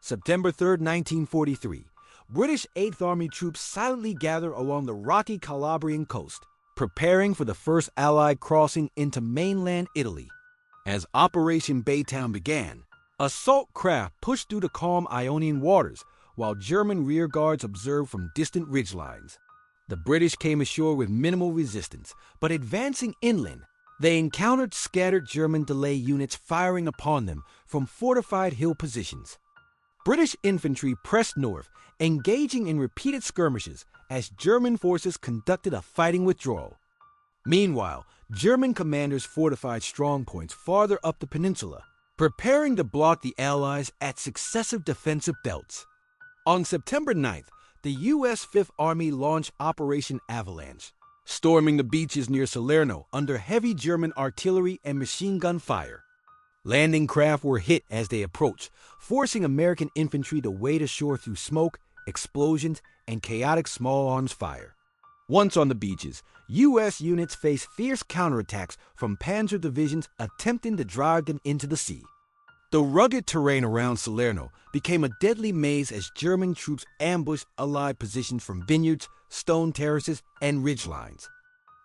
September 3, 1943, British 8th Army troops silently gather along the rocky Calabrian coast, preparing for the first Allied crossing into mainland Italy. As Operation Baytown began, assault craft pushed through the calm Ionian waters, while German rearguards observed from distant ridgelines. The British came ashore with minimal resistance, but advancing inland, they encountered scattered German delay units firing upon them from fortified hill positions. British infantry pressed north, engaging in repeated skirmishes as German forces conducted a fighting withdrawal. Meanwhile, German commanders fortified strongpoints farther up the peninsula, preparing to block the Allies at successive defensive belts. On September 9th, the U.S. Fifth Army launched Operation Avalanche, storming the beaches near Salerno under heavy German artillery and machine gun fire. Landing craft were hit as they approached, forcing American infantry to wade ashore through smoke, explosions, and chaotic small arms fire. Once on the beaches, U.S. units faced fierce counterattacks from panzer divisions attempting to drive them into the sea. The rugged terrain around Salerno became a deadly maze as German troops ambushed Allied positions from vineyards, stone terraces, and ridgelines.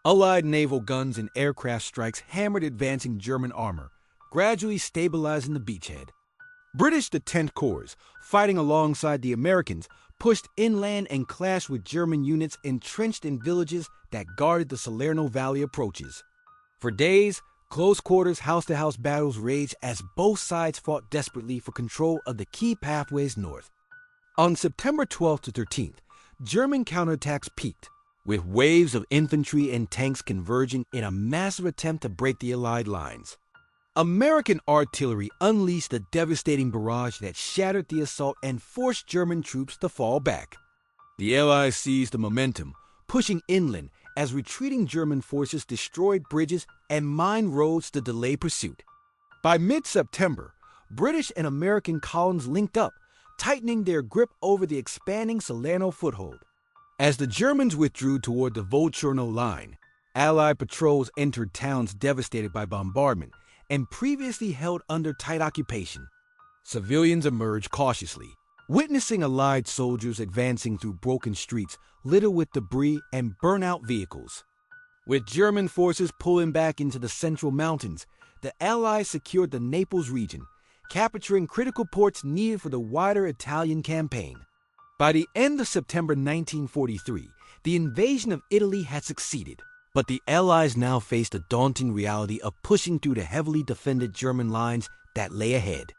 Allied naval guns and aircraft strikes hammered advancing German armor, gradually stabilizing the beachhead. British Tenth Corps, fighting alongside the Americans, pushed inland and clashed with German units entrenched in villages that guarded the Salerno Valley approaches. For days, close-quarters house-to-house battles raged as both sides fought desperately for control of the key pathways north. On September 12th to 13th, German counterattacks peaked, with waves of infantry and tanks converging in a massive attempt to break the Allied lines. American artillery unleashed a devastating barrage that shattered the assault and forced German troops to fall back. The Allies seized the momentum, pushing inland as retreating German forces destroyed bridges and mined roads to delay pursuit. By mid-September, British and American columns linked up, tightening their grip over the expanding Salerno foothold. As the Germans withdrew toward the Volturno line, Allied patrols entered towns devastated by bombardment and previously held under tight occupation. Civilians emerged cautiously, witnessing Allied soldiers advancing through broken streets littered with debris and burnt-out vehicles. With German forces pulling back into the central mountains, the Allies secured the Naples region, capturing critical ports needed for the wider Italian campaign. By the end of September 1943, the invasion of Italy had succeeded, but the Allies now faced the daunting reality of pushing through the heavily defended German lines that lay ahead.